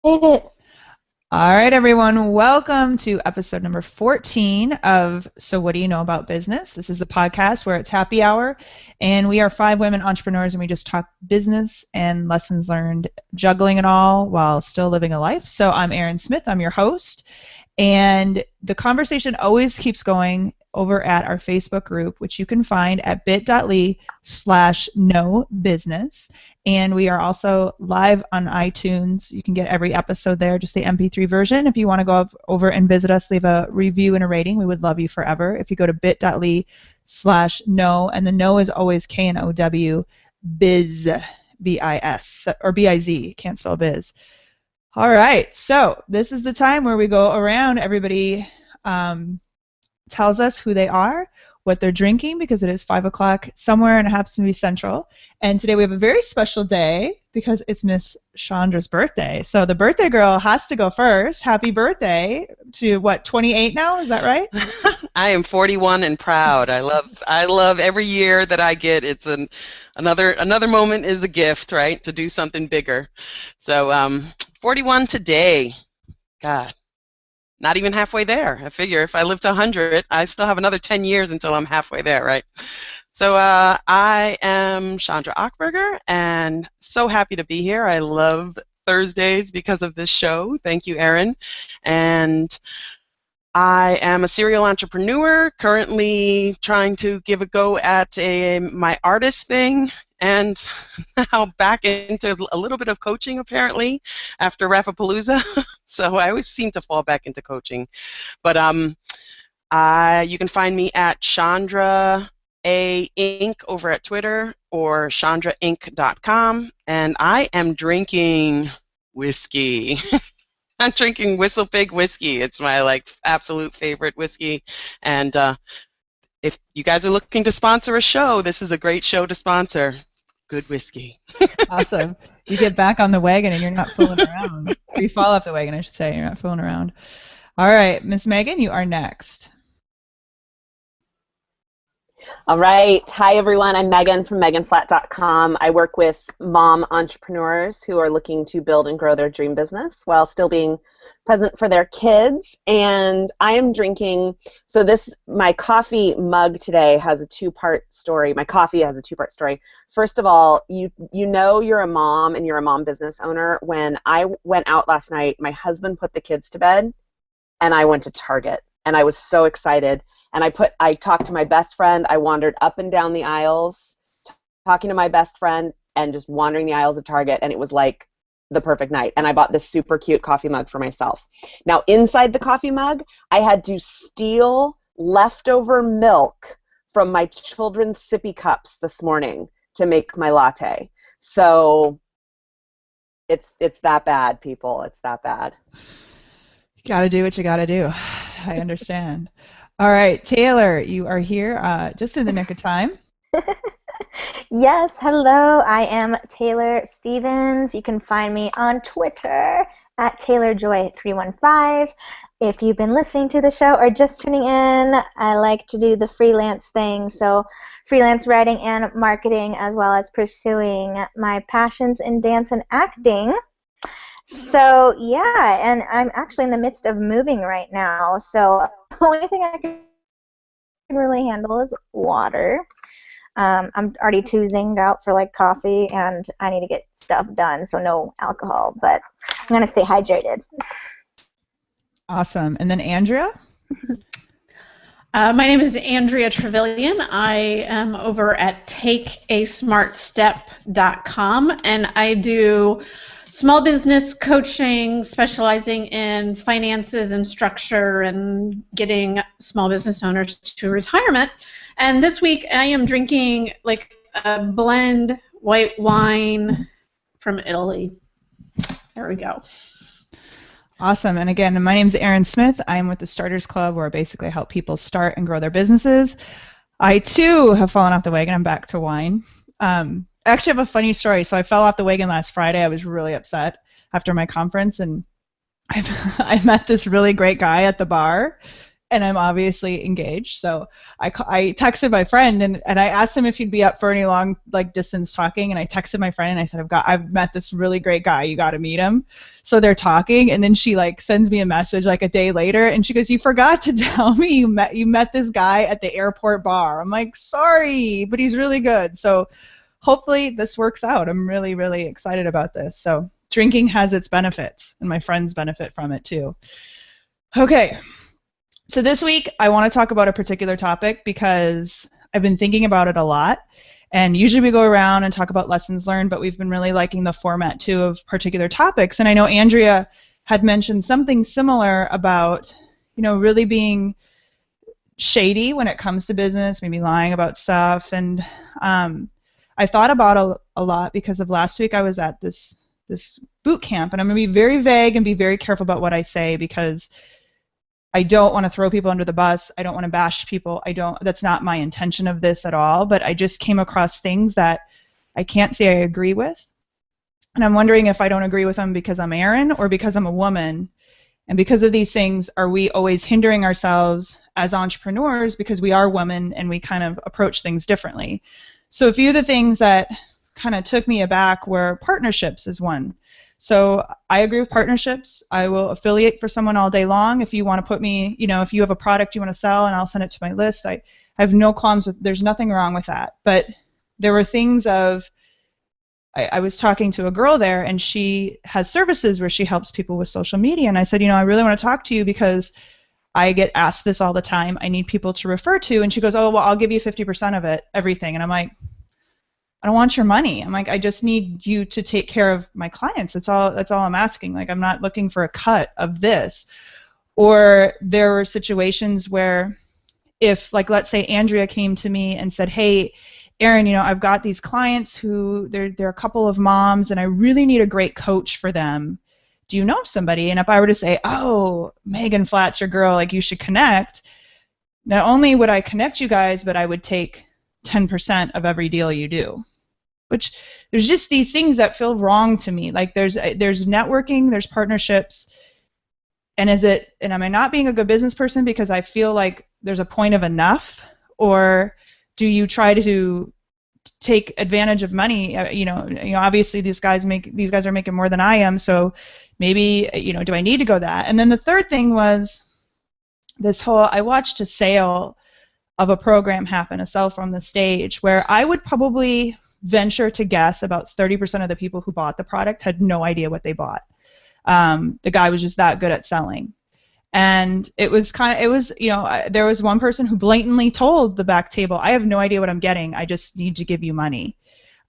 Made it. All right, everyone, welcome to episode number 14 of So What Do You Know About Business? This is the podcast where it's happy hour, and we are five women entrepreneurs, and we just talk business and lessons learned, juggling it all while still living a life. So I'm Erin Smith, I'm your host, and the conversation always keeps going over at our Facebook group, which you can find at bit.ly/no-business. And we are also live on iTunes. You can get every episode there, just the MP3 version. If you want to go over and visit us, leave a review and a rating. We would love you forever. If you go to bit.ly/no, and the no is always K-N-O-W, biz, B-I-S, or B-I-Z, can't spell biz. All right, so this is the time where we go around. Everybody tells us who they are, what they're drinking, because it is 5 o'clock somewhere and it happens to be Central. And today we have a very special day because it's Miss Chandra's birthday. So the birthday girl has to go first. Happy birthday to, 28 now? Is that right? I am 41 and proud. I love every year that I get. It's another moment is a gift, right? To do something bigger. So 41 today. God. Not even halfway there. I figure if I live to 100, I still have another 10 years until I'm halfway there, right? So I am Chandra Achberger, and so happy to be here. I love Thursdays because of this show. Thank you, Erin. And I am a serial entrepreneur, currently trying to give a go at my artist thing, and now back into a little bit of coaching, apparently, after Raffapalooza. So I always seem to fall back into coaching. But you can find me at Chandra A Inc. over at Twitter or chandrainc.com, and I am drinking whiskey. I'm drinking Whistle Pig whiskey. It's my absolute favorite whiskey, and if you guys are looking to sponsor a show, this is a great show to sponsor. Good whiskey. Awesome. You get back on the wagon and you're not fooling around. Or you fall off the wagon, I should say. You're not fooling around. All right, Miss Megan, you are next. All right. Hi, everyone. I'm Megan from meganflat.com. I work with mom entrepreneurs who are looking to build and grow their dream business while still being present for their kids. And I am drinking, my coffee mug today has a two-part story. My coffee has a two-part story. First of all, you know you're a mom and you're a mom business owner. When I went out last night, my husband put the kids to bed, and I went to Target. And I was so excited. And I talked to my best friend. I wandered up and down the aisles, talking to my best friend, and just wandering the aisles of Target, and it was like the perfect night. And I bought this super cute coffee mug for myself. Now, inside the coffee mug, I had to steal leftover milk from my children's sippy cups this morning to make my latte. So it's that bad, people. It's that bad. You got to do what you got to do. I understand. All right, Taylor, you are here just in the nick of time. Yes, hello. I am Taylor Stevens. You can find me on Twitter at TaylorJoy315. If you've been listening to the show or just tuning in, I like to do the freelance thing, so freelance writing and marketing, as well as pursuing my passions in dance and acting. So yeah, and I'm actually in the midst of moving right now, so the only thing I can really handle is water. I'm already too zinged out for coffee, and I need to get stuff done, so no alcohol, but I'm going to stay hydrated. Awesome. And then Andrea? My name is Andrea Trevelyan. I am over at takeasmartstep.com, and I do small business coaching, specializing in finances and structure and getting small business owners to retirement. And this week I am drinking a blend white wine from Italy. There we go. Awesome. And again, my name is Erin Smith. I'm with the Starters Club, where I basically help people start and grow their businesses. I, too, have fallen off the wagon. I'm back to wine. I actually have a funny story. So I fell off the wagon last Friday. I was really upset after my conference, and I met this really great guy at the bar, and I'm obviously engaged. So I texted my friend and I asked him if he'd be up for any long like distance talking. And I texted my friend and I said, I've met this really great guy. You got to meet him. So they're talking, and then she like sends me a message like a day later, and she goes, "You forgot to tell me you met this guy at the airport bar." I'm like, "Sorry, but he's really good." So hopefully this works out. I'm really, really excited about this. So drinking has its benefits, and my friends benefit from it too. Okay. So this week, I want to talk about a particular topic because I've been thinking about it a lot. And usually we go around and talk about lessons learned, but we've been really liking the format, too, of particular topics. And I know Andrea had mentioned something similar about, really being shady when it comes to business, maybe lying about stuff. And I thought about a lot because of last week I was at this boot camp. And I'm going to be very vague and be very careful about what I say because I don't want to throw people under the bus. I don't want to bash people. That's not my intention of this at all, but I just came across things that I can't say I agree with. And I'm wondering if I don't agree with them because I'm Erin or because I'm a woman. And because of these things, are we always hindering ourselves as entrepreneurs because we are women and we kind of approach things differently? So a few of the things that kind of took me aback were partnerships is one. So I agree with partnerships. I will affiliate for someone all day long. If you want to put me, if you have a product you want to sell and I'll send it to my list, I have no qualms with, there's nothing wrong with that. But there were things of, I was talking to a girl there and she has services where she helps people with social media. And I said, I really want to talk to you because I get asked this all the time. I need people to refer to. And she goes, "Oh, well, I'll give you 50% of it, everything." And I'm like, "I don't want your money." I'm like, "I just need you to take care of my clients. That's all I'm asking. Like, I'm not looking for a cut of this." Or there were situations where if, like, let's say Andrea came to me and said, "Hey, Erin, I've got these clients who they're a couple of moms and I really need a great coach for them. Do you know somebody?" And if I were to say, "Oh, Megan Flatt's your girl, like you should connect," not only would I connect you guys, but I would take 10% of every deal you do. Which there's just these things that feel wrong to me. Like there's networking, there's partnerships, and am I not being a good business person because I feel like there's a point of enough, or do you try to take advantage of money? Obviously these guys are making more than I am, so maybe do I need to go that? And then the third thing was this whole, I watched a sale of a program happen, a sell from the stage, where I would probably venture to guess about 30% of the people who bought the product had no idea what they bought. The guy was just that good at selling. And there was one person who blatantly told the back table, "I have no idea what I'm getting. I just need to give you money."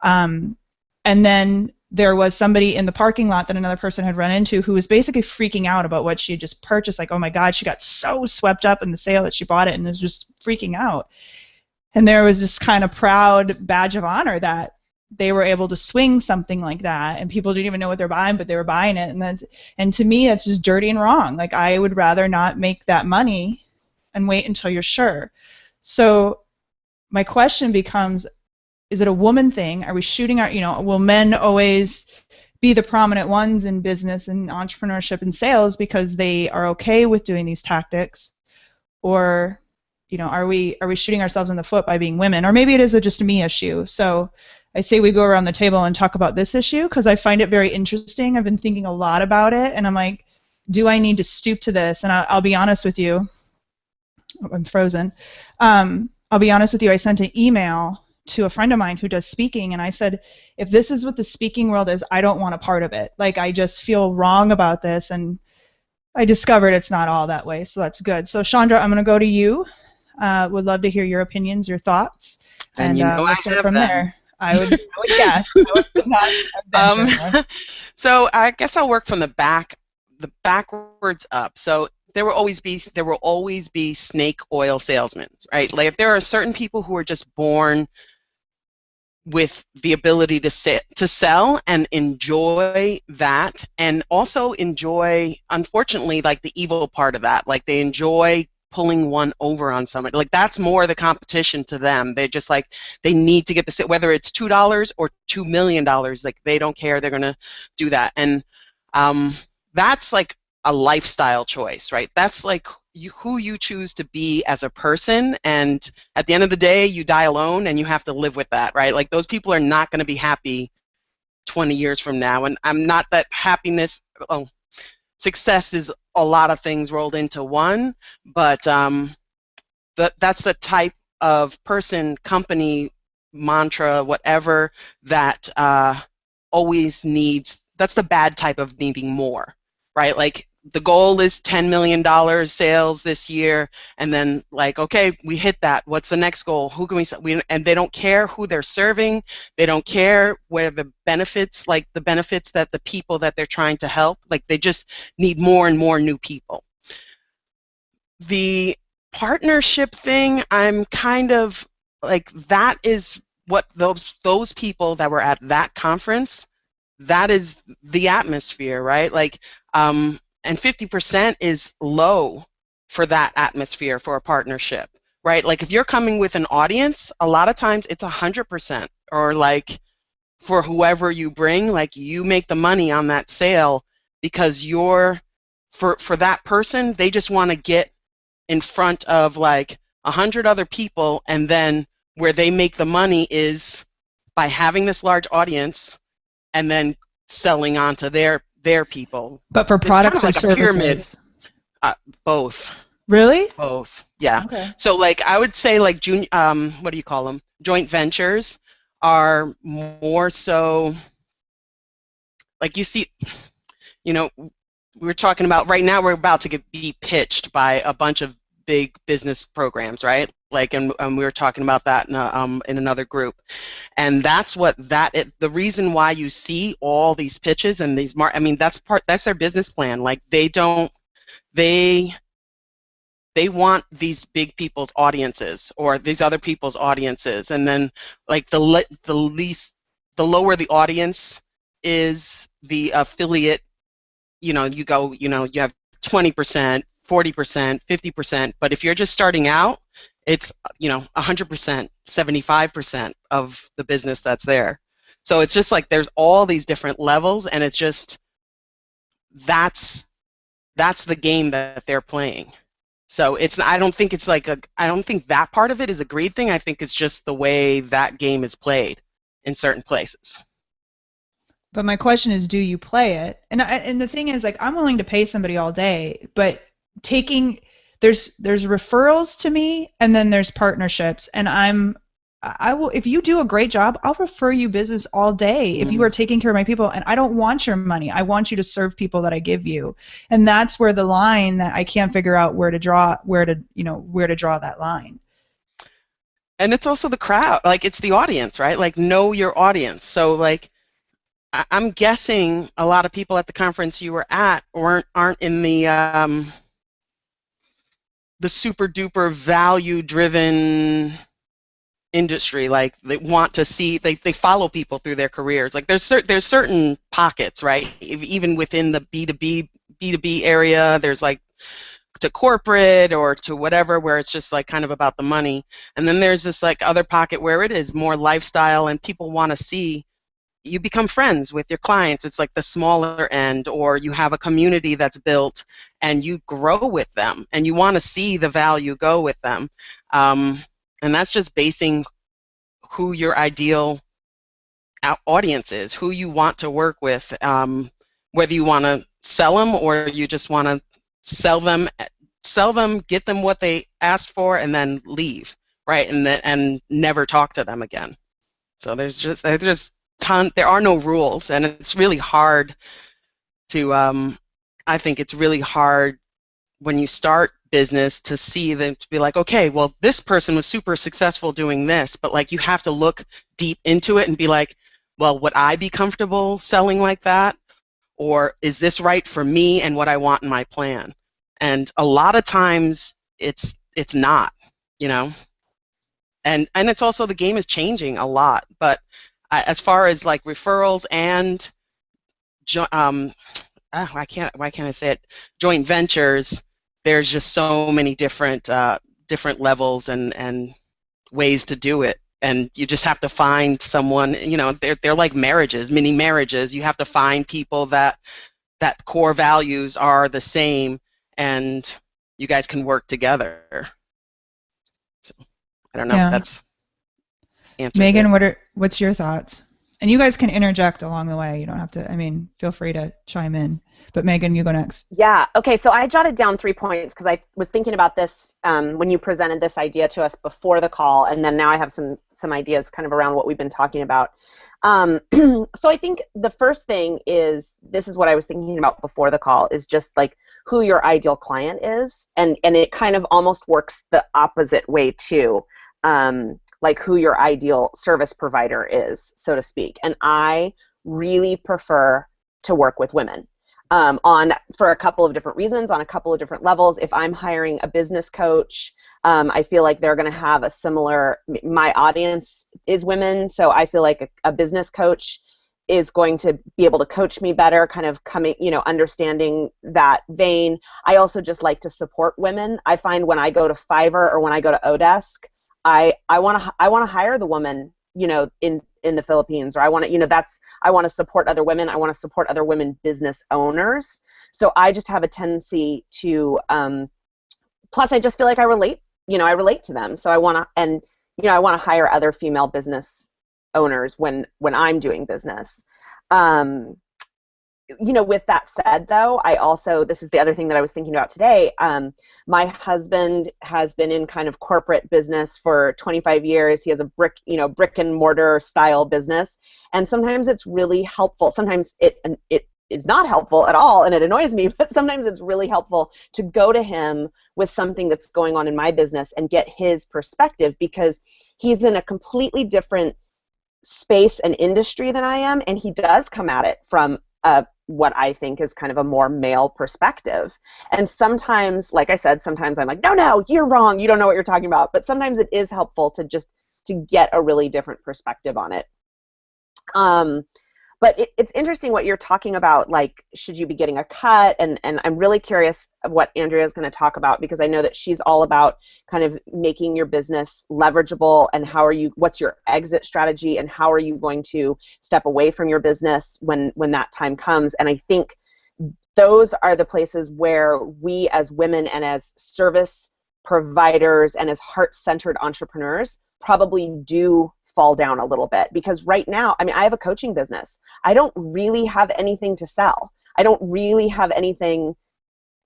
And then there was somebody in the parking lot that another person had run into who was basically freaking out about what she had just purchased. Like, oh my God, she got so swept up in the sale that she bought it and was just freaking out. And there was this kind of proud badge of honor that they were able to swing something like that, and people didn't even know what they're buying, but they were buying it. And to me, that's just dirty and wrong. Like, I would rather not make that money and wait until you're sure. So my question becomes, is it a woman thing? Are we shooting our, will men always be the prominent ones in business and entrepreneurship and sales because they are okay with doing these tactics? Or are we shooting ourselves in the foot by being women? Or maybe it is just a me issue. So I say we go around the table and talk about this issue because I find it very interesting. I've been thinking a lot about it, and I'm like, do I need to stoop to this? And I'll be honest with you. Oh, I'm frozen. I'll be honest with you. I sent an email to a friend of mine who does speaking, and I said, if this is what the speaking world is, I don't want a part of it. Like, I just feel wrong about this, and I discovered it's not all that way, so that's good. So Chandra, I'm going to go to you. Would love to hear your opinions, your thoughts, and we'll start from there. I would guess. So I guess I'll work from the backwards up. So there will always be snake oil salesmen, right? Like, if there are certain people who are just born with the ability to sell and enjoy that, and also enjoy, unfortunately, like the evil part of that. Like, they enjoy pulling one over on somebody. Like, that's more the competition to them. They're just like, they need to get the, whether it's $2 or $2 million, like, they don't care. They're going to do that. And that's like a lifestyle choice, right? That's like who you choose to be as a person, and at the end of the day, you die alone, and you have to live with that, right? Like, those people are not going to be happy 20 years from now, and I'm not that happiness. Oh, success is a lot of things rolled into one, but that's the type of person, company, mantra, whatever, that always needs. That's the bad type of needing more, right? Like, the goal is $10 million sales this year, and then, like, okay, we hit that. What's the next goal? Who can and they don't care who they're serving. They don't care where the benefits, like the benefits that the people that they're trying to help, like, they just need more and more new people. The partnership thing, I'm kind of like, that is what those people that were at that conference, that is the atmosphere, right? Like, and 50% is low for that atmosphere for a partnership, right? Like, if you're coming with an audience, a lot of times it's 100%, or like, for whoever you bring, like, you make the money on that sale, because you're, for that person, they just want to get in front of like 100 other people, and then where they make the money is by having this large audience and then selling onto their people. But for products it's kind or of like services? a pyramid. Both. Really? Both. Yeah. Okay. So, like, I would say, like, what do you call them? Joint ventures are more so, like, you see, we're talking about right now, we're about to be pitched by a bunch of big business programs, right? Like, and we were talking about that in another group, and that's what the reason why you see all these pitches and these that's their business plan. Like, they want these big people's audiences or these other people's audiences, and then, like, the lower the audience is, the affiliate, you have 20%, 40%, 50%, but if you're just starting out, it's 100%, 75% of the business that's there. So it's just like, there's all these different levels, and it's just, that's the game that they're playing. So I don't think that part of it is a greed thing. I think it's just the way that game is played in certain places. But my question is, do you play it? And the thing is, like, I'm willing to pay somebody all day, but there's referrals to me, and then there's partnerships, and I will, if you do a great job, I'll refer you business all day if you are taking care of my people, and I don't want your money. I want you to serve people that I give you. And that's where the line that I can't figure out where to draw that line. And it's also the crowd, like, it's the audience, right? Like, know your audience. So, like, I'm guessing a lot of people at the conference you were at aren't in the super duper value driven industry. Like, they want to see, they follow people through their careers. Like, there's certain pockets, right? Even within the B2B area, there's, like, to corporate or to whatever, where it's just, like, kind of about the money. And then there's this, like, other pocket where it is more lifestyle, and people want to see you become friends with your clients. It's like the smaller end, or you have a community that's built and you grow with them and you want to see the value go with them. And that's just basing who your ideal audience is, who you want to work with, whether you want to sell them or you just want to sell them, get them what they asked for, and then leave, right? And never talk to them again. So there's just there are no rules, and it's really hard to I think it's really hard when you start business to see them, to be like, okay, well, this person was super successful doing this, but, like, you have to look deep into it and be like, well, would I be comfortable selling like that, or is this right for me and what I want in my plan? And a lot of times it's not, and it's also, the game is changing a lot. But as far as, like, referrals and why can't I say it, joint ventures, there's just so many different levels and ways to do it, and you just have to find someone. They're like marriages, mini marriages. You have to find people that core values are the same, and you guys can work together. So, I don't know. Yeah. That's answers Megan, it. what's your thoughts? And you guys can interject along the way. You don't have to, I mean, feel free to chime in. But Megan, you go next. Yeah. Okay. So I jotted down 3 points because I was thinking about this when you presented this idea to us before the call, and then now I have some ideas kind of around what we've been talking about. So I think the first thing is, this is what I was thinking about before the call, is just like who your ideal client is, and it kind of almost works the opposite way too, like who your ideal service provider is, so to speak. And I really prefer to work with women. For a couple of different reasons, on a couple of different levels. If I'm hiring a business coach, I feel like they're going to have a similar, my audience is women, so I feel like a business coach is going to be able to coach me better, kind of coming, understanding that vein. I also just like to support women. I find when I go to Fiverr or when I go to Odesk, I want to hire the woman, in the Philippines, or I want to, I want to support other women. I want to support other women business owners. So I just have a tendency to, plus I just feel like I relate to them. So I want to, and, I want to hire other female business owners when I'm doing business. With that said, though, this is the other thing that I was thinking about today. My husband has been in kind of corporate business for 25 years. He has a brick and mortar style business, and sometimes it's really helpful. Sometimes it is not helpful at all, and it annoys me. But sometimes it's really helpful to go to him with something that's going on in my business and get his perspective, because he's in a completely different space and industry than I am, and he does come at it from what I think is kind of a more male perspective. And sometimes, like I said, sometimes I'm like, no, you're wrong. You don't know what you're talking about. But sometimes it is helpful to get a really different perspective on it. But it's interesting what you're talking about, like, should you be getting a cut? And I'm really curious of what Andrea is going to talk about, because I know that she's all about kind of making your business leverageable, and what's your exit strategy, and how are you going to step away from your business when that time comes. And I think those are the places where we as women and as service providers and as heart-centered entrepreneurs probably do fall down a little bit, because right now, I mean, I have a coaching business. I don't really have anything to sell. I don't really have anything,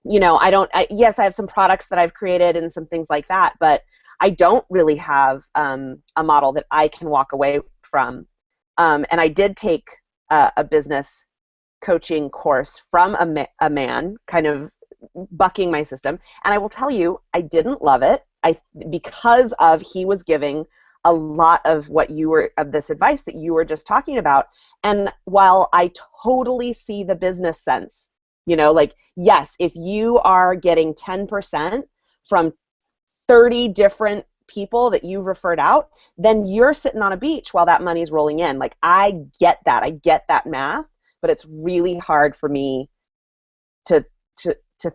yes, I have some products that I've created and some things like that, but I don't really have a model that I can walk away from. And I did take a business coaching course from a man, kind of bucking my system. And I will tell you, I didn't love it. Because he was giving a lot of this advice that you were just talking about. And while I totally see the business sense, like, yes, if you are getting 10% from 30 different people that you referred out, then you're sitting on a beach while that money's rolling in. Like, I get that math, but it's really hard for me to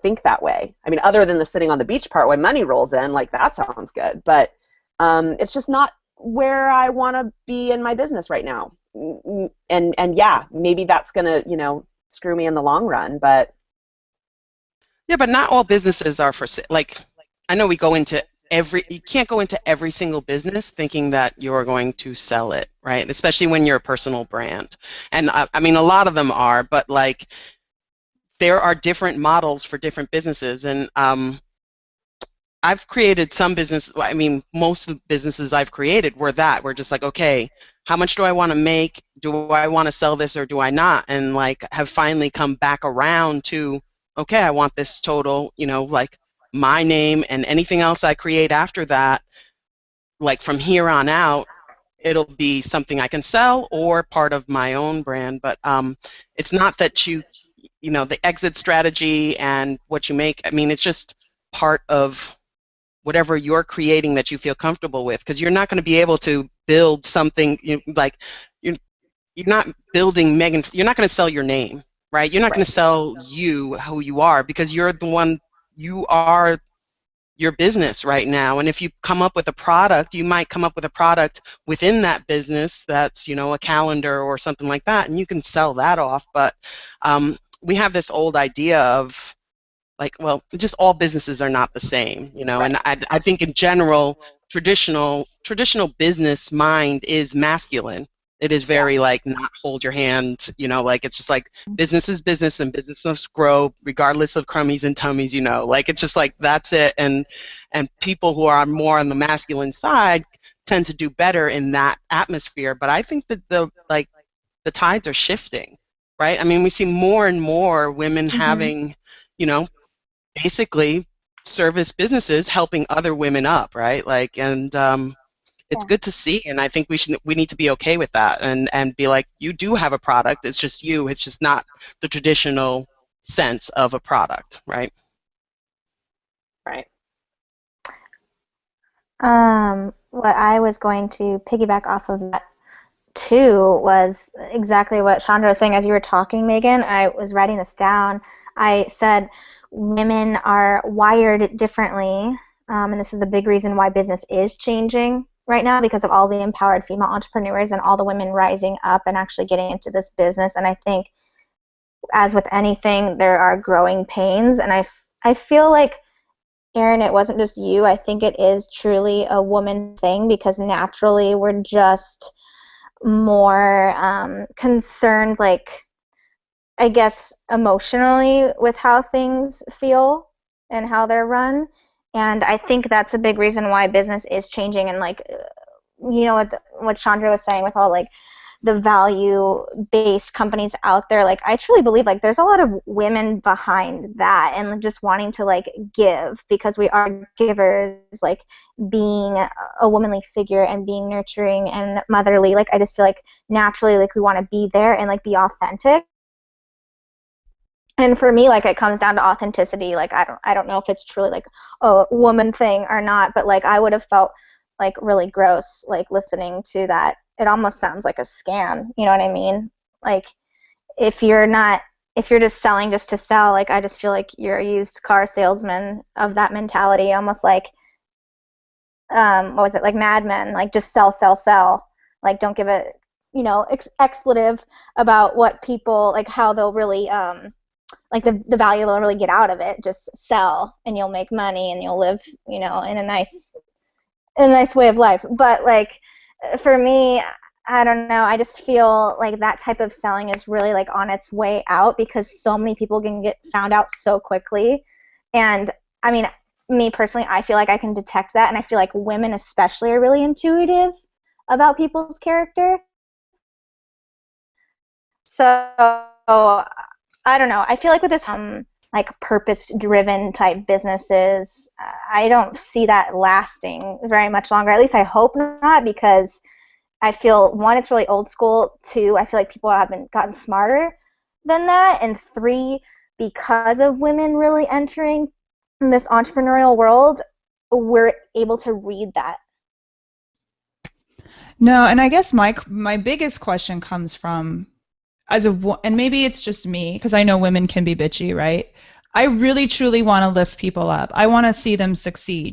think that way. I mean, other than the sitting on the beach part when money rolls in, like, that sounds good, but it's just not where I want to be in my business right now. And yeah, maybe that's gonna, screw me in the long run, but. Yeah, but not all businesses are for sale. Like, I know you can't go into every single business thinking that you're going to sell it, right? Especially when you're a personal brand. And I mean, a lot of them are, but like, there are different models for different businesses. And I've created some business. I mean, most of the businesses I've created were just like, okay, how much do I want to make? Do I want to sell this or do I not? And like, have finally come back around to, okay, I want this total, like my name, and anything else I create after that, like from here on out, it'll be something I can sell or part of my own brand. But it's not that the exit strategy and what you make, I mean, it's just part of whatever you're creating that you feel comfortable with, because you're not going to be able to build something like you're not building Megan. You're not going to sell your name, right? You're not going to sell who you are, because you're the one. You are your business right now. And if you come up with a product, you might come up with a product within that business that's a calendar or something like that, and you can sell that off. But we have this old idea of like, well, just all businesses are not the same, you know. Right. And I think in general, traditional business mind is masculine. It is Yeah. very like not hold your hand, you know, like it's just like business is business and business must grow regardless of crummies and tummies, you know, like it's just like that's it. And people who are more on the masculine side tend to do better in that atmosphere. But I think that the tides are shifting, right? I mean, we see more and more women Mm-hmm. having, you know, basically service businesses helping other women up, right? Like, and it's Yeah. good to see, and I think we need to be okay with that, and be like, you do have a product. It's just you. It's just not the traditional sense of a product, right? Right. What I was going to piggyback off of that too was exactly what Chandra was saying as you were talking, Megan. I was writing this down. I said women are wired differently, and this is the big reason why business is changing right now because of all the empowered female entrepreneurs and all the women rising up and actually getting into this business. And I think, as with anything, there are growing pains, and I feel like, Erin, it wasn't just you. I think it is truly a woman thing because naturally we're just more concerned, like, I guess, emotionally with how things feel and how they're run. And I think that's a big reason why business is changing. And, like, you know, what Chandra was saying with all, like, the value-based companies out there, like, I truly believe, like, there's a lot of women behind that and just wanting to, like, give because we are givers, like, being a womanly figure and being nurturing and motherly. Like, I just feel like naturally, like, we want to be there and, like, be authentic. And for me, like, it comes down to authenticity. Like, I don't know if it's truly like a woman thing or not, but, like, I would have felt like really gross, like, listening to that. It almost sounds like a scam. You know what I mean? Like, if you're just selling just to sell, like, I just feel like you're a used car salesman of that mentality, almost like, what was it, like Mad Men, like, just sell, sell, sell. Like, don't give a, expletive about what people, like, how they'll really, like, the value they'll really get out of it. Just sell and you'll make money and you'll live, in a nice way of life. But, like, for me, I don't know, I just feel like that type of selling is really, like, on its way out because so many people can get found out so quickly. And I mean, me personally, I feel like I can detect that, and I feel like women especially are really intuitive about people's character. So I don't know. I feel like with this like purpose-driven type businesses, I don't see that lasting very much longer. At least I hope not, because I feel, one, it's really old school. Two, I feel like people haven't gotten smarter than that. And three, because of women really entering this entrepreneurial world, we're able to read that. No, and I guess my biggest question comes from, and maybe it's just me because I know women can be bitchy, right? I really truly want to lift people up. I want to see them succeed.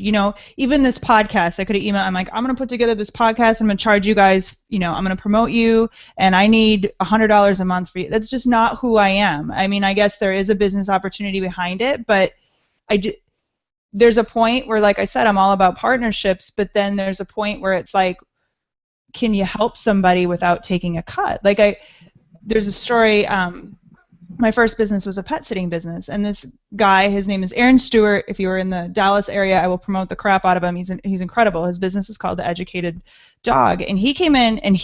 Even this podcast, I could have emailed, I'm like, I'm going to put together this podcast. I'm going to charge you guys, I'm going to promote you, and I need $100 a month for you. That's just not who I am. I mean, I guess there is a business opportunity behind it, but there's a point where, like I said, I'm all about partnerships, but then there's a point where it's like, can you help somebody without taking a cut? There's a story. My first business was a pet sitting business, and this guy, his name is Aaron Stewart. If you are in the Dallas area, I will promote the crap out of him. He's incredible. His business is called The Educated Dog, and he came in and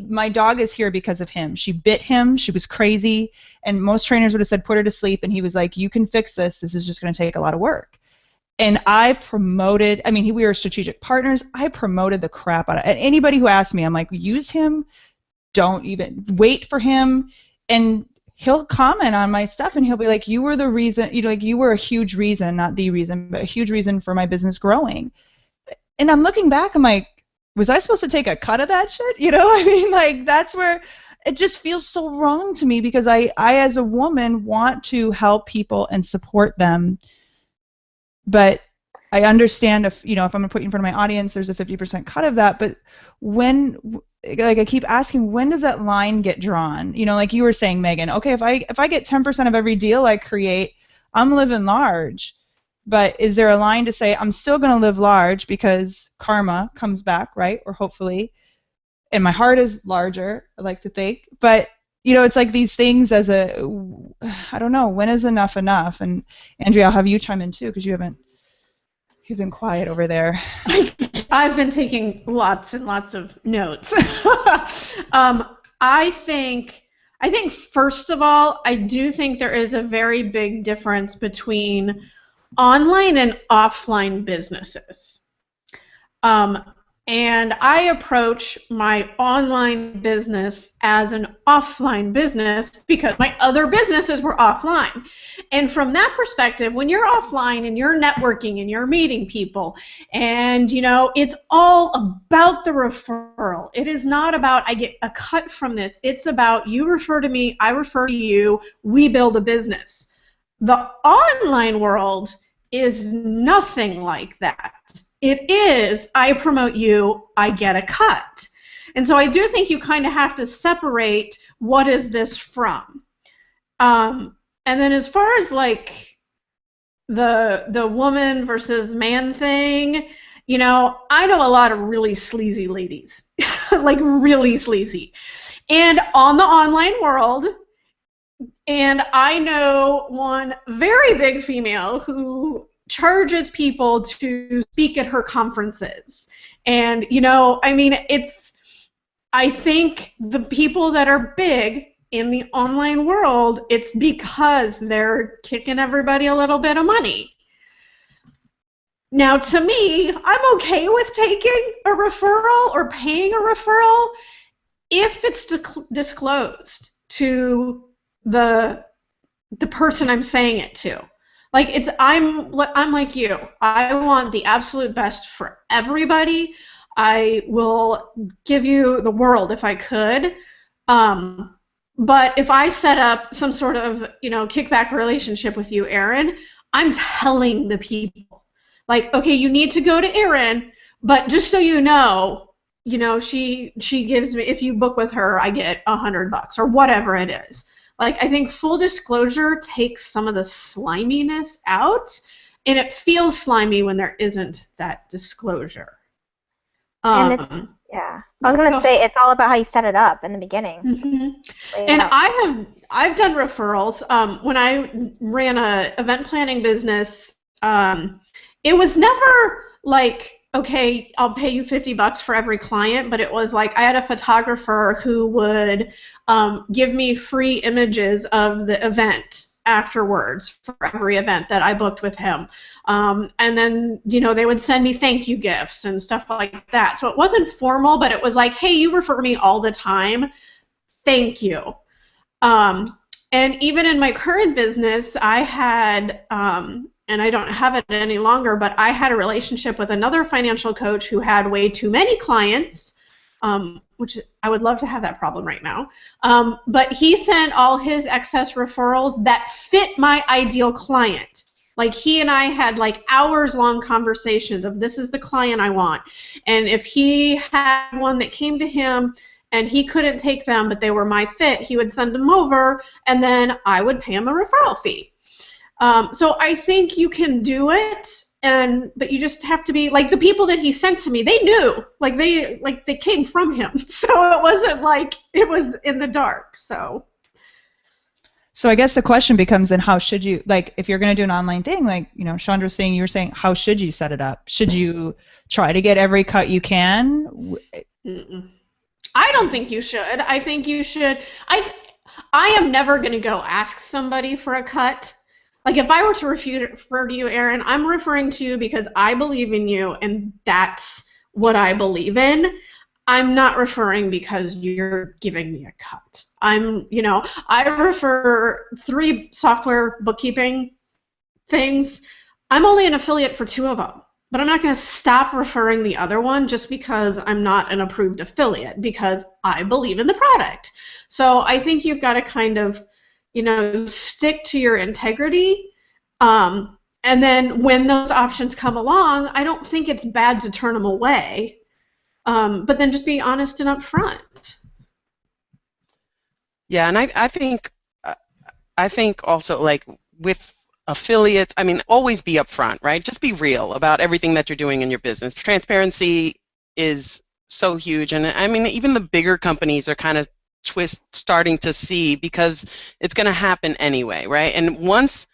my dog is here because of him. She bit him. She was crazy, and most trainers would have said put her to sleep, and he was like, you can fix this. This is just going to take a lot of work. And I promoted, we were strategic partners. I promoted the crap out of it. And anybody who asked me, I'm like, use him. Don't even wait for him. And he'll comment on my stuff, and he'll be like, you were the reason, you were a huge reason, not the reason, but a huge reason for my business growing. And I'm looking back, I'm like, was I supposed to take a cut of that shit? That's where it just feels so wrong to me, because I as a woman want to help people and support them. But I understand if, if I'm going to put you in front of my audience, there's a 50% cut of that, but when, like I keep asking, when does that line get drawn? Like you were saying, Megan, okay, if I get 10% of every deal I create, I'm living large. But is there a line to say I'm still going to live large because karma comes back, right? Or hopefully, and my heart is larger, I like to think. But it's like these things I don't know, when is enough enough? And Andrea, I'll have you chime in too, because you've been quiet over there. I've been taking lots and lots of notes. I think first of all, I do think there is a very big difference between online and offline businesses. And I approach my online business as an offline business because my other businesses were offline. And from that perspective, when you're offline and you're networking and you're meeting people, and it's all about the referral. It is not about I get a cut from this. It's about you refer to me, I refer to you, we build a business. The online world is nothing like that. It is, I promote you, I get a cut. And so I do think you kind of have to separate what is this from. And then as far as like the woman versus man thing, I know a lot of really sleazy ladies, like really sleazy. And on the online world, and I know one very big female who charges people to speak at her conferences. And, I think the people that are big in the online world, it's because they're kicking everybody a little bit of money. Now, to me, I'm okay with taking a referral or paying a referral if it's disclosed to the person I'm saying it to. Like I'm like you. I want the absolute best for everybody. I will give you the world if I could. But if I set up some sort of, kickback relationship with you, Erin, I'm telling the people, like, okay, you need to go to Erin, but just so you know, she gives me, if you book with her, I get $100 or whatever it is. Like, I think full disclosure takes some of the sliminess out, and it feels slimy when there isn't that disclosure. And I was going to say, it's all about how you set it up in the beginning. Mm-hmm. And I've done referrals. When I ran a event planning business, it was never like, okay, I'll pay you $50 for every client, but it was like I had a photographer who would give me free images of the event afterwards for every event that I booked with him. And then, they would send me thank you gifts and stuff like that. So it wasn't formal, but it was like, hey, you refer me all the time. Thank you. And even in my current business, I had, and I don't have it any longer, but I had a relationship with another financial coach who had way too many clients, which I would love to have that problem right now. But he sent all his excess referrals that fit my ideal client. Like he and I had like hours-long conversations of this is the client I want. And if he had one that came to him and he couldn't take them, but they were my fit, he would send them over, and then I would pay him a referral fee. So I think you can do it, but you just have to be like the people that he sent to me. They knew, they came from him. So it wasn't like it was in the dark. So I guess the question becomes then, how should you, like, if you're going to do an online thing, like Chandra's saying, you were saying, how should you set it up? Should you try to get every cut you can? I don't think you should. I think you should. I am never going to go ask somebody for a cut. Like, if I were to refer to you, Erin, I'm referring to you because I believe in you, and that's what I believe in. I'm not referring because you're giving me a cut. I refer 3 software bookkeeping things. I'm only an affiliate for 2 of them, but I'm not going to stop referring the other one just because I'm not an approved affiliate, because I believe in the product. So I think you've got to kind of stick to your integrity. And then when those options come along, I don't think it's bad to turn them away, but then just be honest and upfront. Yeah, and I think also, like, with affiliates, I mean, always be upfront, right? Just be real about everything that you're doing in your business. Transparency is so huge, and I mean, even the bigger companies are kind of starting to see, because it's going to happen anyway, right? And once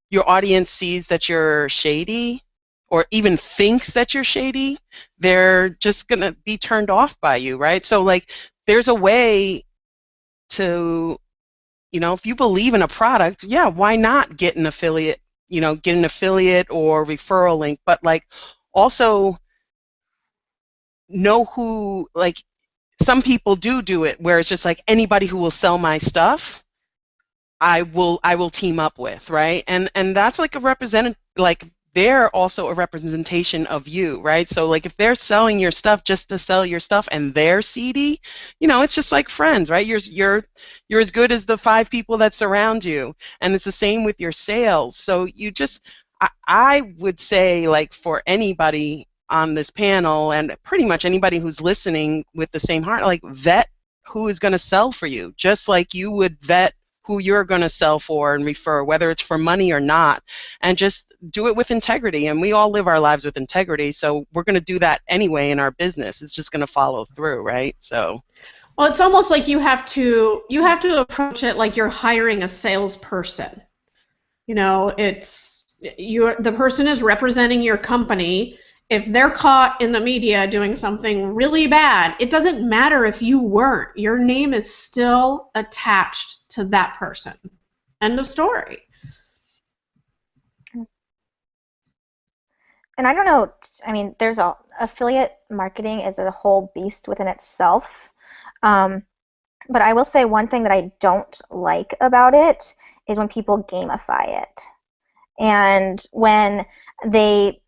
your audience sees that you're shady, or even thinks that you're shady, they're just going to be turned off by you, right? So, like, there's a way to, if you believe in a product, yeah, why not get an affiliate, get an affiliate or referral link, but, like, also know who, like, some people do it where it's just like, anybody who will sell my stuff, I will team up with, right? And that's like a they're also a representation of you, right? So, like, if they're selling your stuff just to sell your stuff and they're seedy, it's just like friends, right? You're as good as the 5 people that surround you, and it's the same with your sales. So I would say, like, for anybody on this panel, and pretty much anybody who's listening with the same heart, like, vet who is going to sell for you, just like you would vet who you're going to sell for and refer, whether it's for money or not, and just do it with integrity. And we all live our lives with integrity, so we're going to do that anyway in our business. It's just going to follow through, right? So, well, it's almost like you have to approach it like you're hiring a salesperson. The person is representing your company. If they're caught in the media doing something really bad, it doesn't matter if you weren't. Your name is still attached to that person. End of story. And I don't know, I mean, affiliate marketing is a whole beast within itself. But I will say one thing that I don't like about it is when people gamify it. And when they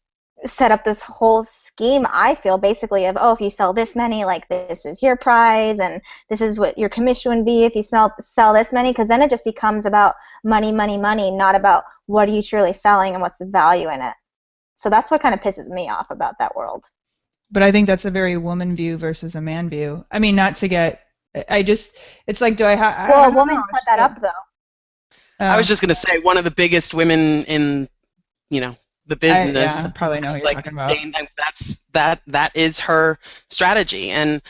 set up this whole scheme, I feel, basically, of, if you sell this many, like, this is your prize, and this is what your commission would be if you sell this many, because then it just becomes about money, money, money, not about what are you truly selling and what's the value in it. So that's what kind of pisses me off about that world. But I think that's a very woman view versus a man view. I mean, not to get, it's like, do I have... Well, a woman set that up, though. I was just going to say, one of the biggest women in, the business. I probably know who you're talking about. That is her strategy, and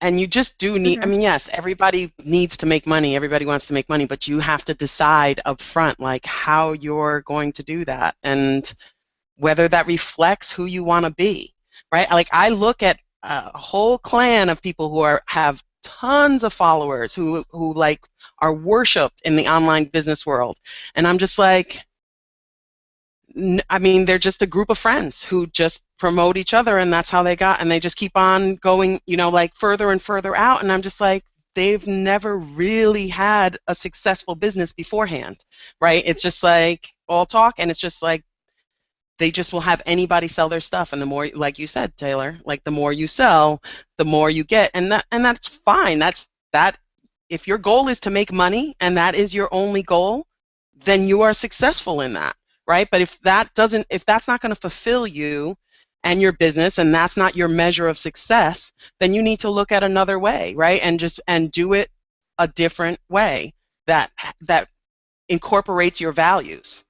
you just do need. Mm-hmm. I mean, yes, everybody needs to make money. Everybody wants to make money, but you have to decide up front, like, how you're going to do that, and whether that reflects who you want to be, right? Like, I look at a whole clan of people who have tons of followers who like are worshipped in the online business world, and I'm just like, I mean, they're just a group of friends who just promote each other, and that's how they got, and they just keep on going, like, further and further out, and I'm just like, they've never really had a successful business beforehand, right? It's just like all talk, and it's just like they just will have anybody sell their stuff, and the more, like you said, Taylor, like, the more you sell, the more you get, and that's fine. That's that. If your goal is to make money and that is your only goal, then you are successful in that, right? But if that's not going to fulfill you and your business, and that's not your measure of success, then you need to look at another way, right? And do it a different way that incorporates your values.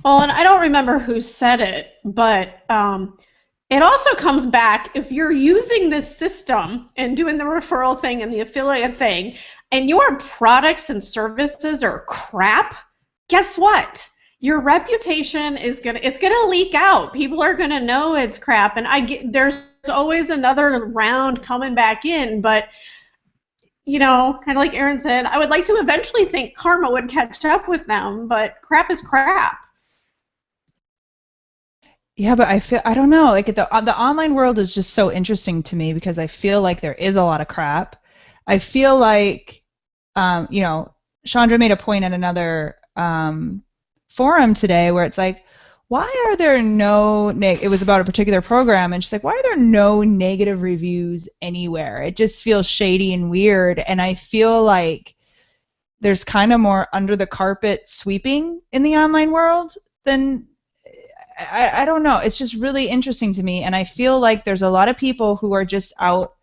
Well, and I don't remember who said it, but it also comes back, if you're using this system and doing the referral thing and the affiliate thing, and your products and services are crap, guess what? Your reputation is gonna leak out. People are gonna know it's crap, and there's always another round coming back in, but kind of like Erin said, I would like to eventually think karma would catch up with them, but crap is crap. Yeah, but I don't know. Like, the online world is just so interesting to me, because I feel like there is a lot of crap. I feel like, Chandra made a point at another forum today where it's like, why are there no it was about a particular program, and she's like, why are there no negative reviews anywhere? It just feels shady and weird, and I feel like there's kind of more under the carpet sweeping in the online world then I don't know. It's just really interesting to me, and I feel like there's a lot of people who are just out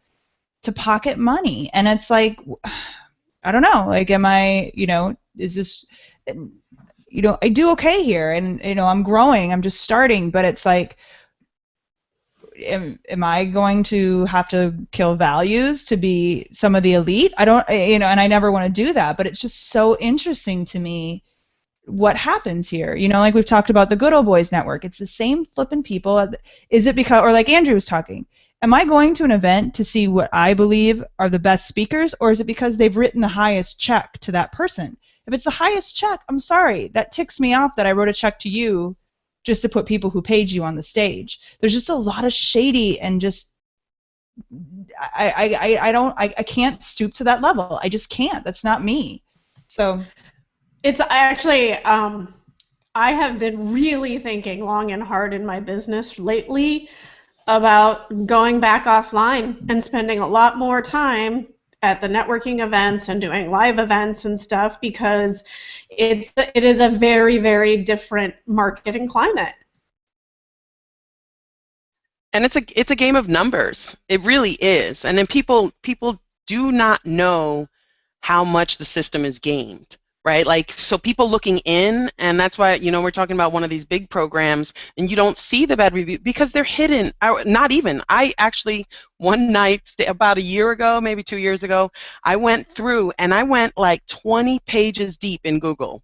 to pocket money, and it's like, I don't know. Like, am I, is this, I do okay here, and I'm growing. I'm just starting, but it's like, am I going to have to kill values to be some of the elite? I don't, and I never want to do that, but it's just so interesting to me what happens here. Like we've talked about the Good Old Boys Network. It's the same flipping people. Is it because, or like Andrew was talking, am I going to an event to see what I believe are the best speakers, or is it because they've written the highest check to that person? If it's the highest check, I'm sorry, that ticks me off that I wrote a check to you just to put people who paid you on the stage. There's just a lot of shady, and just I can't stoop to that level. I just can't. That's not me. So it's actually I have been really thinking long and hard in my business lately about going back offline and spending a lot more time at the networking events and doing live events and stuff, because it is a very, very different marketing climate. And it's a game of numbers. It really is. And then people do not know how much the system is gamed, right? Like, so people looking in, and that's why, we're talking about one of these big programs, and you don't see the bad review because they're hidden. Not even. I actually, one night, about a year ago, maybe 2 years ago, I went through, and I went like 20 pages deep in Google.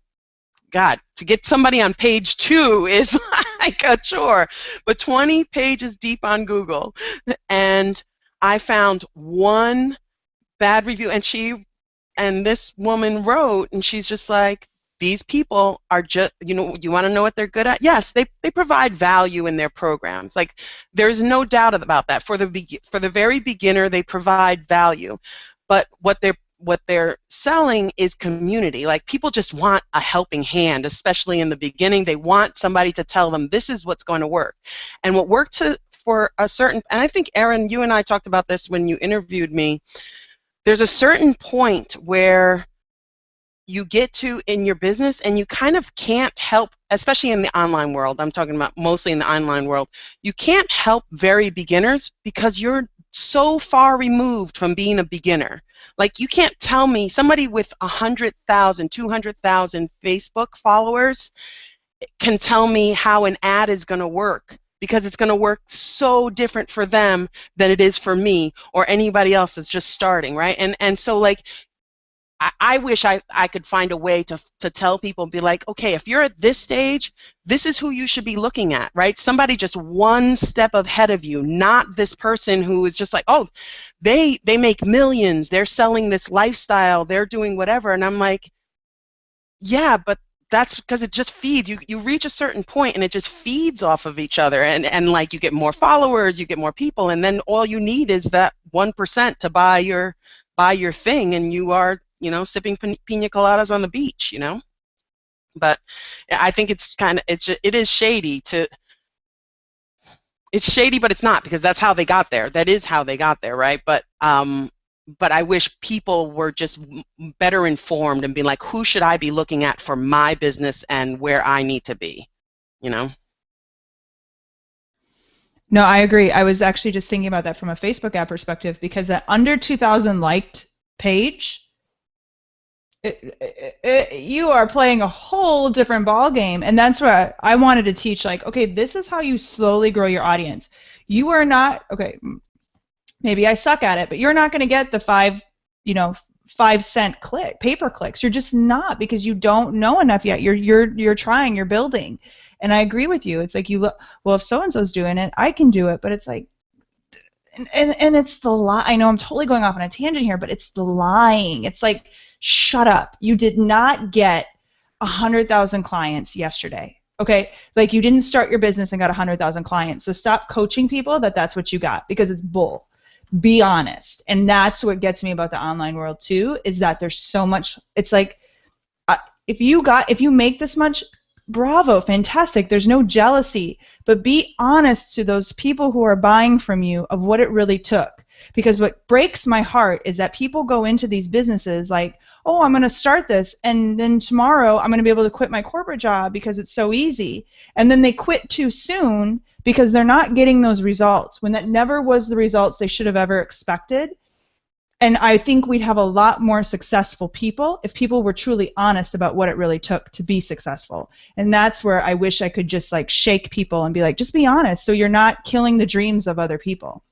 God, to get somebody on page 2 is like a chore, but 20 pages deep on Google, and I found one bad review, and this woman wrote, and she's just like, these people are just, you want to know what they're good at? Yes, they provide value in their programs. Like, there's no doubt about that. For the very beginner, they provide value, but what they're selling is community. Like, people just want a helping hand, especially in the beginning. They want somebody to tell them this is what's going to work. And what worked for a certain, and I think, Erin, you and I talked about this when you interviewed me, there's a certain point where you get to in your business and you kind of can't help, especially in the online world, I'm talking about mostly in the online world, you can't help very beginners because you're so far removed from being a beginner. Like, you can't tell me somebody with 100,000, 200,000 Facebook followers can tell me how an ad is going to work, because it's going to work so different for them than it is for me or anybody else that's just starting, right? And so, like, I wish I could find a way to tell people, be like, okay, if you're at this stage, this is who you should be looking at, right? Somebody just one step ahead of you, not this person who is just like, oh, they make millions, they're selling this lifestyle, they're doing whatever. And I'm like, yeah, but that's because it just feeds. You reach a certain point and it just feeds off of each other, and like, you get more followers, you get more people, and then all you need is that 1% to buy your thing, and you are, sipping pina coladas on the beach, But I think it is shady it's shady, but it's not, because that's how they got there. That is how they got there, right? But I wish people were just better informed and being like, who should I be looking at for my business and where I need to be, No, I agree. I was actually just thinking about that from a Facebook ad perspective, because at under 2,000 liked page, you are playing a whole different ball game. And that's what I wanted to teach. Like, okay, this is how you slowly grow your audience. You are not, okay, maybe I suck at it, but you're not going to get the 5-cent click, pay-per clicks. You're just not, because you don't know enough yet. You're trying, you're building. And I agree with you. It's like, you look, well, if so-and-so's doing it, I can do it. But it's like, and it's the lie. I know I'm totally going off on a tangent here, but it's the lying. It's like, shut up. You did not get 100,000 clients yesterday. Okay? Like, you didn't start your business and got 100,000 clients. So stop coaching people that that's what you got, because it's bull. Be honest. And that's what gets me about the online world too, is that there's so much. It's like, if you make this much, bravo, fantastic. There's no jealousy, but be honest to those people who are buying from you of what it really took. Because what breaks my heart is that people go into these businesses like, oh, I'm going to start this, and then tomorrow I'm going to be able to quit my corporate job because it's so easy. And then they quit too soon because they're not getting those results, when that never was the results they should have ever expected. And I think we'd have a lot more successful people if people were truly honest about what it really took to be successful. And that's where I wish I could just like shake people and be like, just be honest so you're not killing the dreams of other people.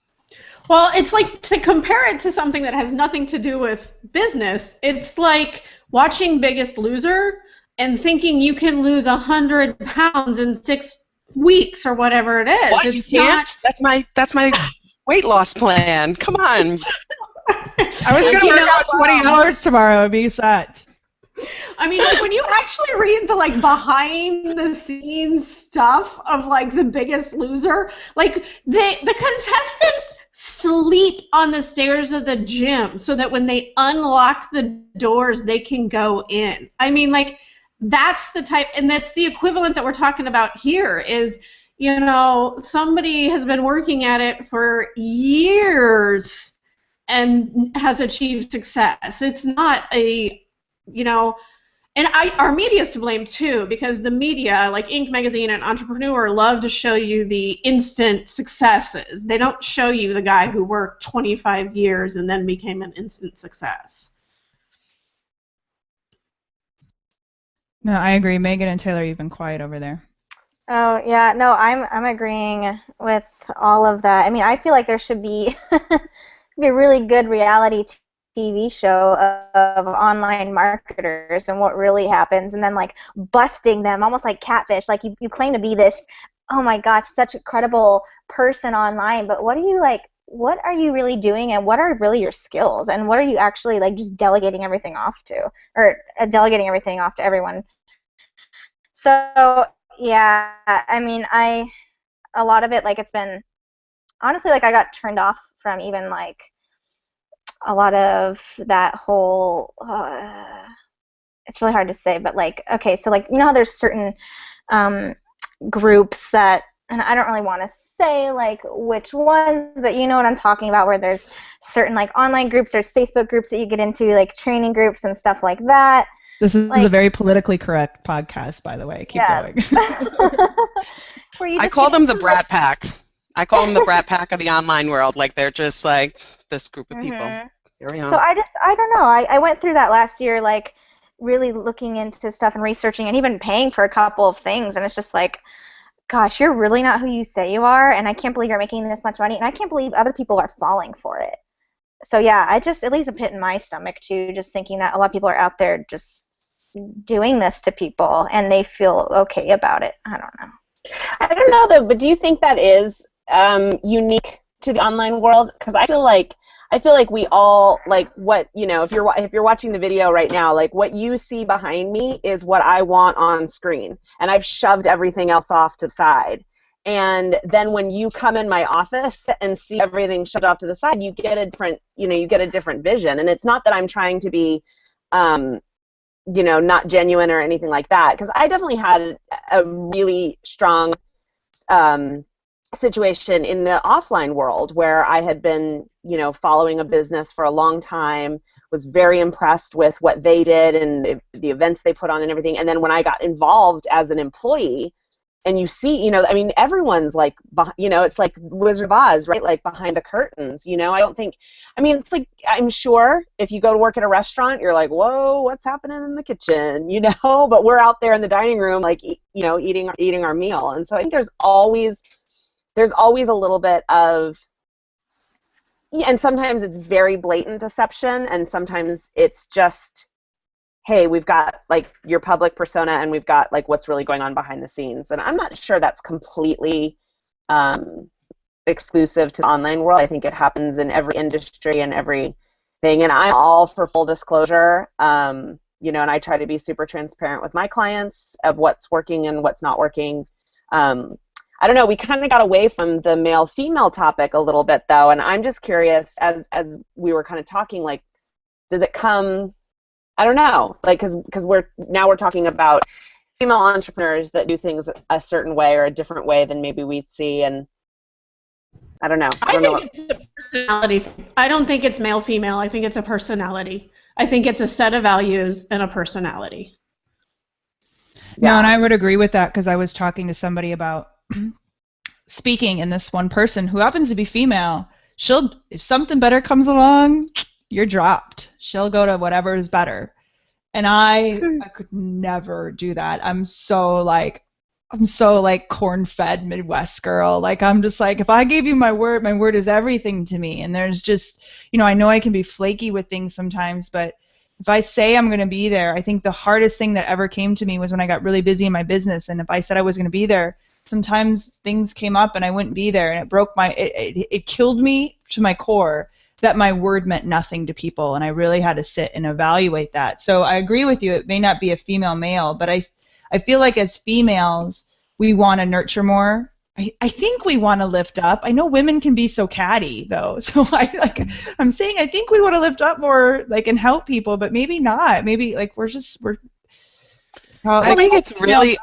Well, it's like, to compare it to something that has nothing to do with business, it's like watching Biggest Loser and thinking you can lose 100 pounds in 6 weeks or whatever it is. What? It's You can't? not. That's my weight loss plan. Come on. I was going to work out 20 hours tomorrow and be set. I mean, like, when you actually read the like behind the scenes stuff of like The Biggest Loser, like the contestants sleep on the stairs of the gym so that when they unlock the doors, they can go in. I mean, like, that's the type, and that's the equivalent that we're talking about here is, you know, somebody has been working at it for years and has achieved success. It's not a, you know, and our media is to blame too, because the media, like Inc. magazine and Entrepreneur, love to show you the instant successes. They don't show you the guy who worked 25 years and then became an instant success. No, I agree. Megan and Taylor, you've been quiet over there. Oh yeah, no, I'm agreeing with all of that. I mean, I feel like there should be be a really good reality TV show of online marketers and what really happens, and then like busting them, almost like catfish. Like you claim to be this, oh my gosh, such a credible person online, but what are you really doing, and what are really your skills, and what are you actually like just delegating everything off to, or delegating everything off to everyone? So yeah, I mean, a lot of it, like, it's been honestly, like, I got turned off from even like a lot of that whole it's really hard to say, but like, okay, so like, you know how there's certain groups that, and I don't really want to say like which ones, but you know what I'm talking about, where there's certain like online groups, there's Facebook groups that you get into, like training groups and stuff like that. This is like, a very politically correct podcast, by the way. Keep going. I call them the Brat Pack. I call them the Brat Pack of the online world. Like, they're just like this group of people. Here we are. So I don't know. I went through that last year, like really looking into stuff and researching and even paying for a couple of things, and it's just like, gosh, you're really not who you say you are, and I can't believe you're making this much money, and I can't believe other people are falling for it. So yeah, it leaves a pit in my stomach too, just thinking that a lot of people are out there just doing this to people and they feel okay about it. I don't know. I don't know though, but do you think that is unique to the online world? Because I feel like we all, like, what, you know, if you're watching the video right now, like what you see behind me is what I want on screen, and I've shoved everything else off to the side. And then when you come in my office and see everything shoved off to the side, you get a different vision. And it's not that I'm trying to be you know, not genuine or anything like that, because I definitely had a really strong situation in the offline world where I had been, you know, following a business for a long time, was very impressed with what they did and the events they put on and everything. And then when I got involved as an employee, and you see, you know, I mean, everyone's like, you know, it's like Wizard of Oz, right? Like behind the curtains, you know. It's like, I'm sure if you go to work at a restaurant, you're like, whoa, what's happening in the kitchen, you know? But we're out there in the dining room, like, you know, eating our meal. And so I think there's always a little bit of, yeah, and sometimes it's very blatant deception, and sometimes it's just, hey, we've got like your public persona and we've got like what's really going on behind the scenes. And I'm not sure that's completely exclusive to the online world. I think it happens in every industry and everything. And I'm all for full disclosure, you know, and I try to be super transparent with my clients of what's working and what's not working. I don't know, we kind of got away from the male-female topic a little bit though, and I'm just curious, as we were kind of talking, like, does it come, I don't know, like, because we're talking about female entrepreneurs that do things a certain way or a different way than maybe we'd see, and I don't know. I think it's a personality. I don't think it's male female. I think it's a personality. I think it's a set of values and a personality. No, and I would agree with that because I was talking to somebody about speaking, and this one person who happens to be female, if something better comes along, you're dropped. She'll go to whatever is better. And I could never do that. I'm so like corn-fed Midwest girl. Like, I'm just like, if I gave you my word is everything to me. And there's just, I know I can be flaky with things sometimes, but if I say I'm going to be there, I think the hardest thing that ever came to me was when I got really busy in my business. And if I said I was going to be there, sometimes things came up and I wouldn't be there, and it killed me to my core that my word meant nothing to people, and I really had to sit and evaluate that. So I agree with you. It may not be a female male, but I feel like as females, we want to nurture more. I think we want to lift up. I know women can be so catty, though. So I'm saying I think we want to lift up more, like, and help people, but maybe not. Maybe like we're. I think it's really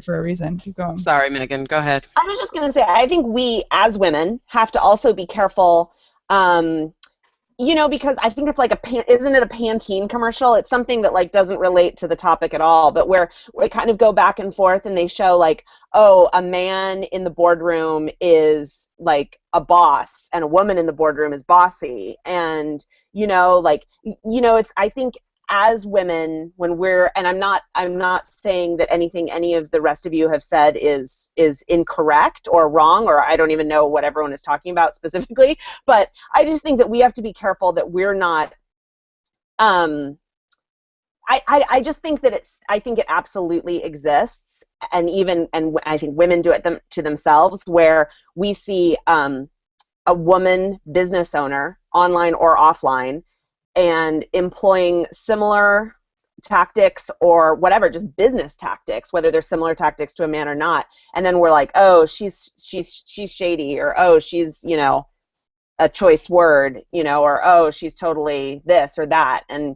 for a reason. Keep going. Sorry, Megan. Go ahead. I was just going to say, I think we as women have to also be careful. Because I think it's like isn't it a Pantene commercial? It's something that like doesn't relate to the topic at all, but where they kind of go back and forth and they show like, oh, a man in the boardroom is like a boss and a woman in the boardroom is bossy. And, it's, I think as women, when and I'm not saying that any of the rest of you have said is incorrect or wrong, or I don't even know what everyone is talking about specifically, but I just think that we have to be careful that we're not, I just think that I think it absolutely exists, and I think women do it to themselves, where we see a woman business owner, online or offline, and employing similar tactics or whatever, just business tactics, whether they're similar tactics to a man or not. And then we're like, oh, she's shady, or oh, she's, a choice word, or oh, she's totally this or that. And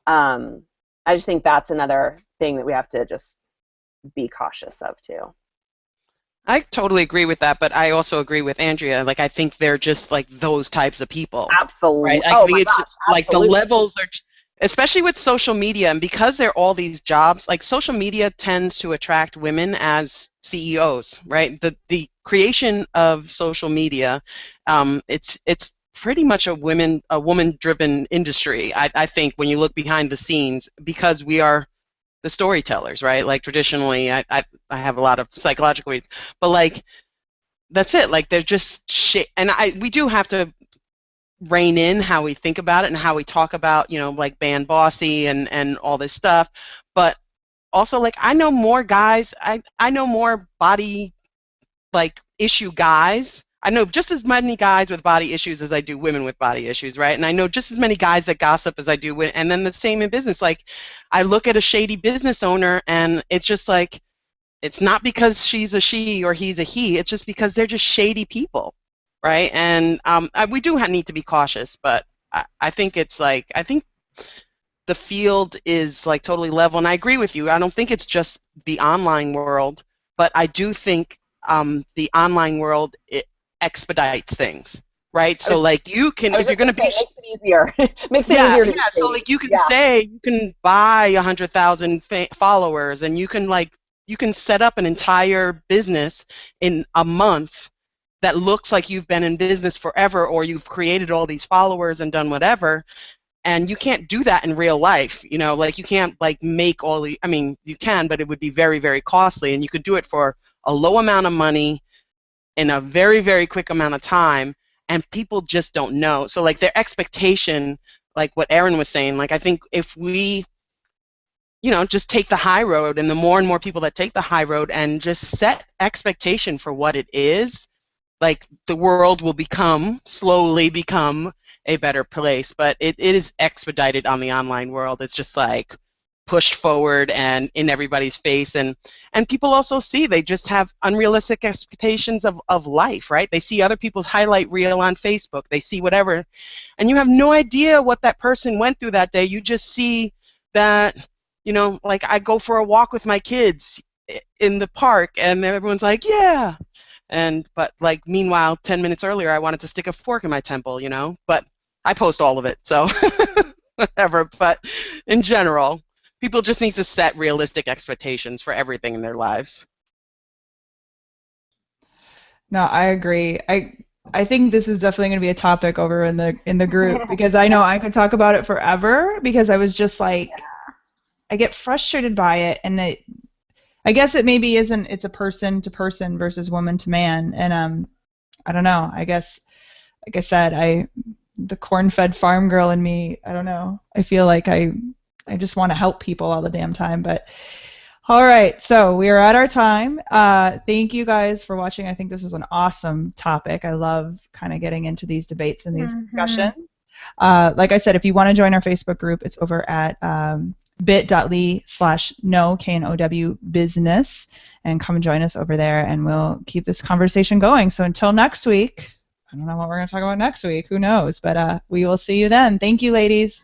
I just think that's another thing that we have to just be cautious of too. I totally agree with that, but I also agree with Andrea. Like, I think they're just like those types of people. Absolutely. Right? I think it's just, like, the levels are, especially with social media, and because they're all these jobs, like social media tends to attract women as CEOs, right? The creation of social media, it's pretty much a woman-driven industry. I think when you look behind the scenes, because we are the storytellers, right? Like, traditionally, I have a lot of psychological reasons, but like, that's it. Like, they're just shit. And we do have to rein in how we think about it and how we talk about, like band bossy and all this stuff. But also, like, I know more guys. I know more body, like, issue guys. I know just as many guys with body issues as I do women with body issues, right? And I know just as many guys that gossip as I do women. And then the same in business. Like, I look at a shady business owner, and it's just like, it's not because she's a she or he's a he. It's just because they're just shady people, right? And we do need to be cautious, but I think it's like, I think the field is like totally level. And I agree with you. I don't think it's just the online world, but I do think the online world, it expedites things, right? So like, you can, if you're going to be, makes it easier. Makes it easier to so like, you can say, you can buy 100,000 followers, and you can set up an entire business in a month that looks like you've been in business forever, or you've created all these followers and done whatever. And you can't do that in real life, like, you can't like make all the, I mean, you can, but it would be very, very costly, and you could do it for a low amount of money in a very, very quick amount of time, and people just don't know. So like, their expectation, like what Erin was saying, like, I think if we, just take the high road, and the more and more people that take the high road and just set expectation for what it is, like, the world will slowly become a better place. But it is expedited on the online world. It's just like pushed forward and in everybody's face, and people also see, they just have unrealistic expectations of life, right? They see other people's highlight reel on Facebook, they see whatever, and you have no idea what that person went through that day. You just see that, like, I go for a walk with my kids in the park, and everyone's like, yeah, But like meanwhile 10 minutes earlier I wanted to stick a fork in my temple, you know, but I post all of it, so whatever. But in general, people just need to set realistic expectations for everything in their lives. No, I agree. I think this is definitely going to be a topic over in the group because I know I could talk about it forever because I was just like I get frustrated by it, and I guess it maybe isn't. It's a person to person versus woman to man, and I don't know. I guess, like I said, the corn-fed farm girl in me. I don't know. I feel like I just want to help people all the damn time. But all right, so we are at our time. Thank you guys for watching. I think this is an awesome topic. I love kind of getting into these debates and these discussions. Like I said, if you want to join our Facebook group, it's over at bit.ly/know, K-N-O-W, business, and come join us over there, and we'll keep this conversation going. So until next week, I don't know what we're going to talk about next week. Who knows? But we will see you then. Thank you, ladies.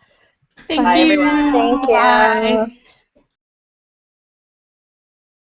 Thank Bye, you. everyone. Thank you. Bye.